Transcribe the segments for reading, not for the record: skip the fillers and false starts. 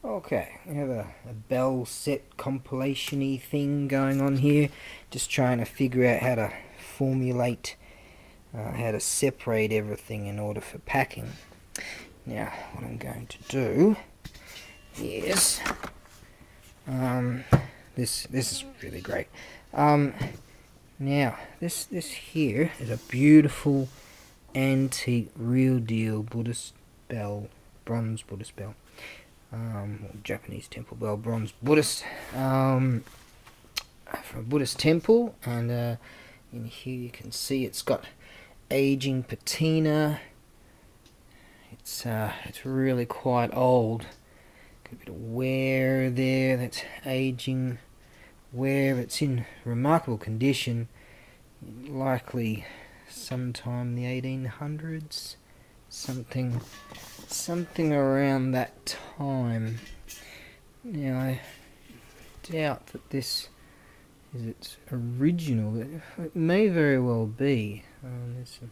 Okay, we have a bell set compilation-y thing going on here. Just trying to figure out how to formulate, how to separate everything in order for packing. Now, what I'm going to do is, this is really great. Now, this here is a beautiful antique, real deal Buddhist bell, bronze Buddhist bell. Japanese temple bell, bronze Buddhist, from a Buddhist temple, and in here you can see it's got aging patina. It's really quite old. Got a bit of wear there. That's aging wear. It's in remarkable condition. Likely sometime in the 1800s, something around that time. Now I doubt that this is its original. It may very well be. There's some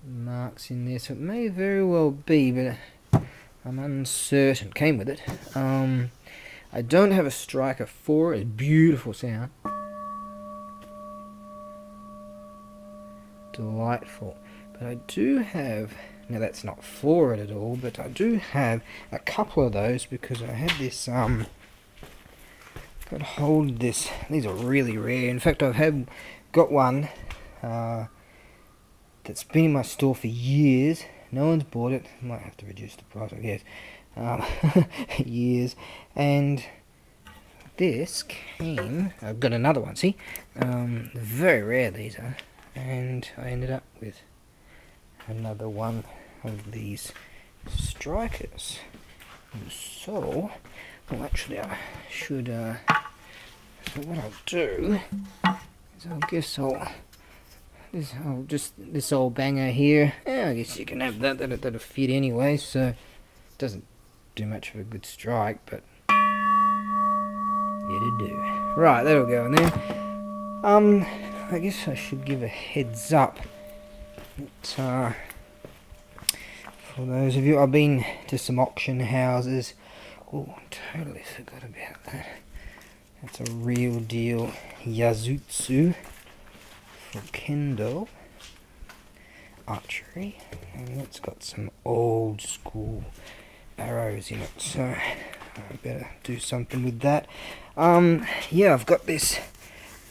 marks in there, so it may very well be, but I'm uncertain. Came with it. I don't have a striker for it. Beautiful sound. Delightful. But I do have, now that's not for it at all, but I do have a couple of those because I had this, got hold of this. These are really rare. In fact, got one that's been in my store for years. No one's bought it. Might have to reduce the price, I guess. Years. And this came, I've got another one, see? Very rare these are. And I ended up with another one of these strikers. And so, well, actually I should, so what I'll do is this old banger here, yeah, I guess you can have that'll fit anyway, so it doesn't do much of a good strike, but it'll do. Right, that'll go in there. I guess I should give a heads up that, for those of you, I've been to some auction houses. Oh, totally forgot about that. That's a real deal Yazutsu for Kendo archery, and it's got some old school arrows in it, so I better do something with that. Yeah, I've got this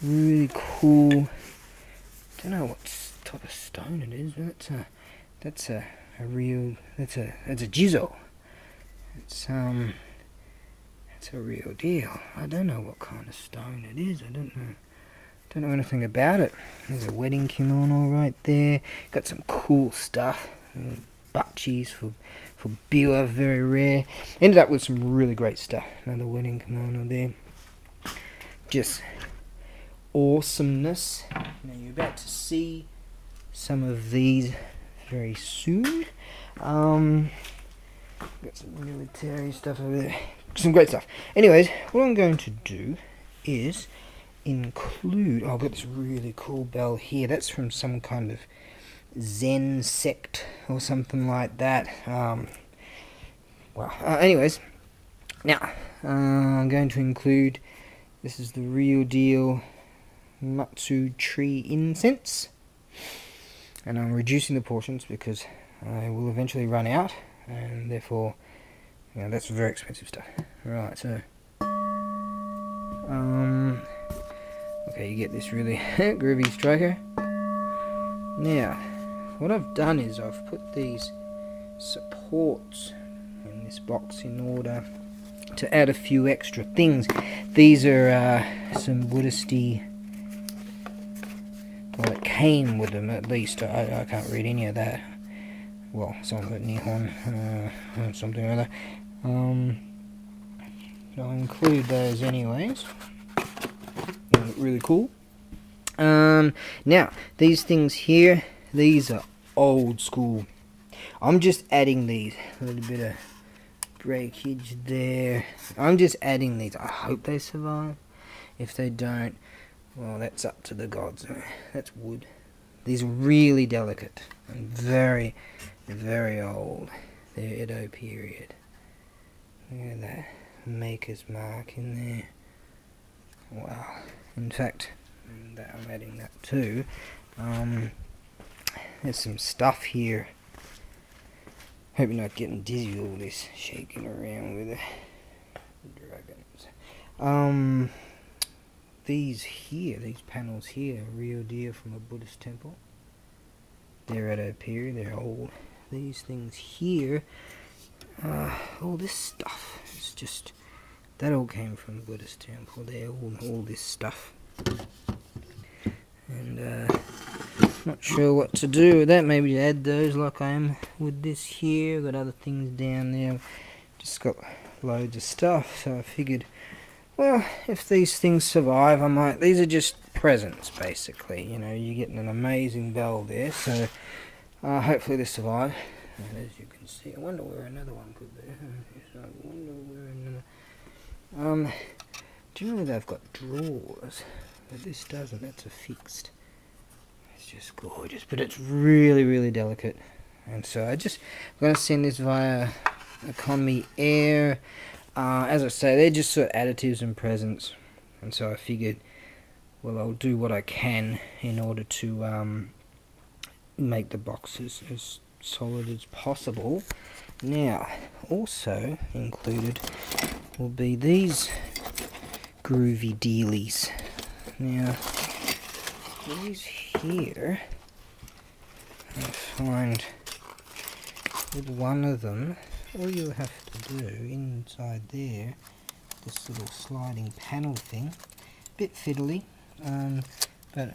really cool, don't know what type of stone it is, but that's a jizo. It's a real deal. I don't know what kind of stone it is. I don't know anything about it. There's a wedding kimono right there. Got some cool stuff. Butchies for biwa, very rare. Ended up with some really great stuff. Another wedding kimono there. Just awesomeness. Now you're about to see some of these very soon. Got some military stuff over there. Some great stuff. Anyways, what I'm going to do is include, I've got this really cool bell here. That's from some kind of Zen sect or something like that. Anyways, now I'm going to include, this is the real deal Matsu tree incense, and I'm reducing the portions because I will eventually run out, and therefore, you know, that's very expensive stuff. Right, so okay, you get this really groovy striker. Now, what I've done is I've put these supports in this box in order to add a few extra things. These are some Buddhisty, well, it came with them at least. I can't read any of that. Well, some of it Nihon, something or other. I'll include those anyways. They look really cool. Now, these things here, these are old school. I'm just adding these. A little bit of breakage there. I'm just adding these. I hope they survive. If they don't, well, that's up to the gods. That's wood. These are really delicate and very, very old. They're Edo period. Look at that maker's mark in there. Wow. In fact, I'm adding that too. There's some stuff here. Hope you're not getting dizzy with all this shaking around with the dragons. These panels here, are real deal from a Buddhist temple. They're at a period, they're old. These things here, all this stuff, it's just, that all came from the Buddhist temple there, all this stuff. And not sure what to do with that, maybe add those like I am with this here. Got other things down there, just got loads of stuff, so I figured, well, if these things survive, I might, these are just presents basically, you know, you're getting an amazing bell there, so hopefully they survive. And as you can see, I wonder where another one could be. Do you know they've got drawers? But this doesn't, that's a fixed. It's just gorgeous, but it's really, really delicate. And so I'm going to send this via Economy Air. As I say, they're just sort of additives and presents. And so I figured, well, I'll do what I can in order to make the boxes as solid as possible. Now, also included will be these groovy dealies. Now, these here, I find with one of them, all you have to do inside there, this little sliding panel thing, bit fiddly, but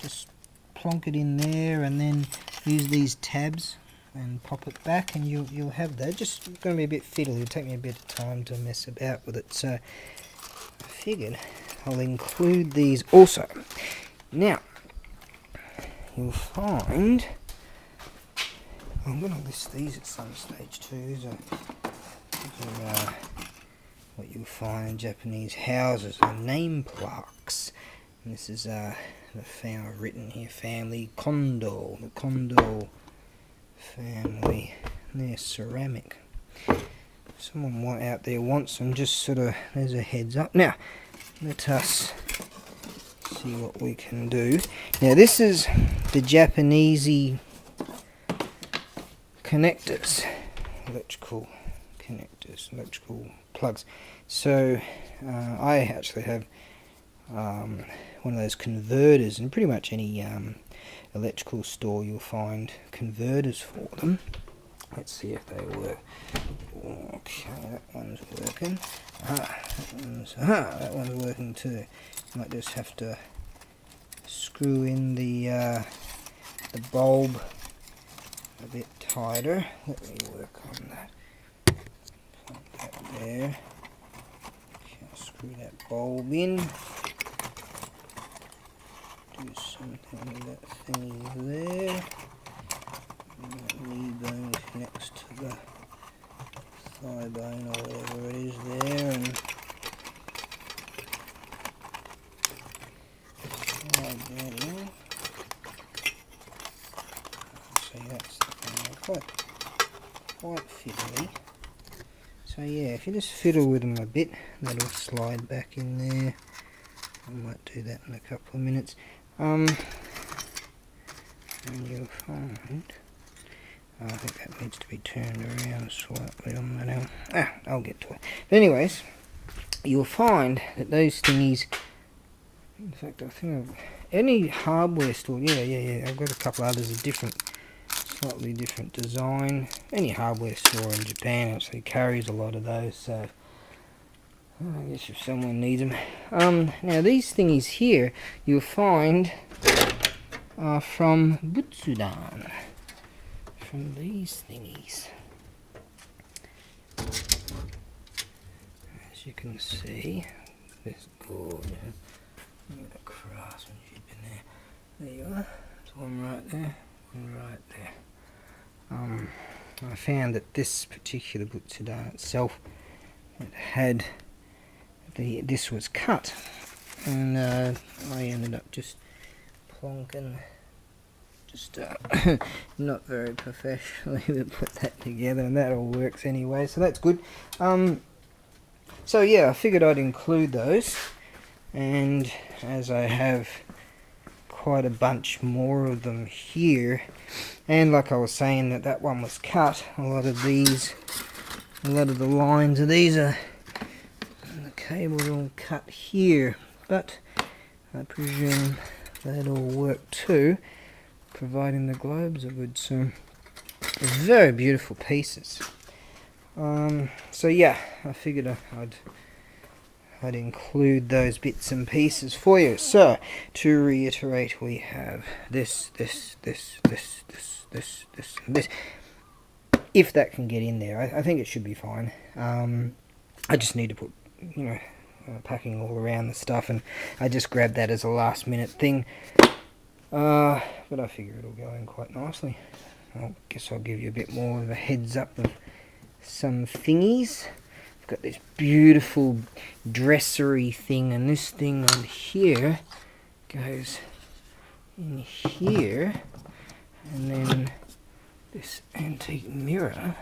just plonk it in there and then use these tabs and pop it back and you'll have that. Just going to be a bit fiddly, it'll take me a bit of time to mess about with it, so I figured I'll include these also. Now, you'll find, I'm going to list these at some stage too. These are what you'll find in Japanese houses, are name plaques. And this is written here, family Kondo, the Kondo family. And they're ceramic. Someone out there wants them, just sort of, there's a heads up. Now, let us see what we can do. Now this is the Japanesey connectors, electrical connectors, electrical plugs. So I actually have one of those converters, and pretty much any electrical store you'll find converters for them. Let's see if they work. Okay, that one's working. That one's working too. Might just have to screw in the bulb a bit tighter. Let me work on that. Put that there. Okay, screw that bulb in. Do something with that thingy there. That knee bone connects to the thigh bone or whatever it is there, and slide that in. See, that's the thing, quite fiddly. So yeah, if you just fiddle with them a bit, that'll slide back in there. I might do that in a couple of minutes. And you'll find, I think that needs to be turned around slightly on that now. I'll get to it. But anyways, you'll find that those thingies, in fact I think any hardware store, yeah, I've got a couple others of different, slightly different design. Any hardware store in Japan actually carries a lot of those, so I guess if someone needs them. Now these thingies here, you'll find are from Butsudan. From these thingies. As you can see, this gorgeous. Look at the craftsmanship in there. There you are. There's one right there, one right there. I found that this particular Butsudan itself, it had this was cut, and I ended up just plonking, not very professionally, but put that together, and that all works anyway, so that's good. So yeah, I figured I'd include those, and as I have quite a bunch more of them here, and like I was saying that one was cut, a lot of the lines of these are, the cable's all cut here, but I presume that'll work too, providing the globes are good. So very beautiful pieces. So yeah, I figured I'd include those bits and pieces for you. So to reiterate, we have this, and this. If that can get in there, I think it should be fine. I just need to put, packing all around the stuff, and I just grabbed that as a last minute thing. But I figure it'll go in quite nicely. I guess I'll give you a bit more of a heads up of some thingies. I've got this beautiful dressery thing, and this thing on here goes in here, and then this antique mirror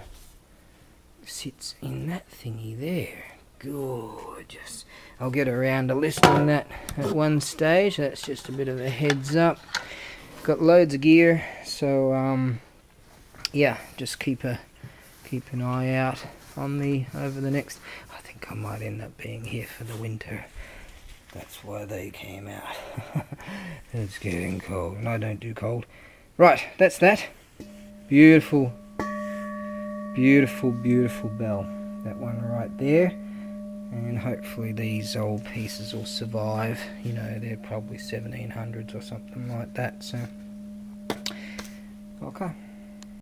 sits in that thingy there. Gorgeous. I'll get around to listing that at one stage. That's just a bit of a heads up. Got loads of gear, so yeah, just keep an eye out on me over the next. I think I might end up being here for the winter. That's why they came out. It's getting cold, and I don't do cold. Right, that's that. Beautiful, beautiful, beautiful bell. That one right there. And hopefully these old pieces will survive. They're probably 1700s or something like that. So, okay.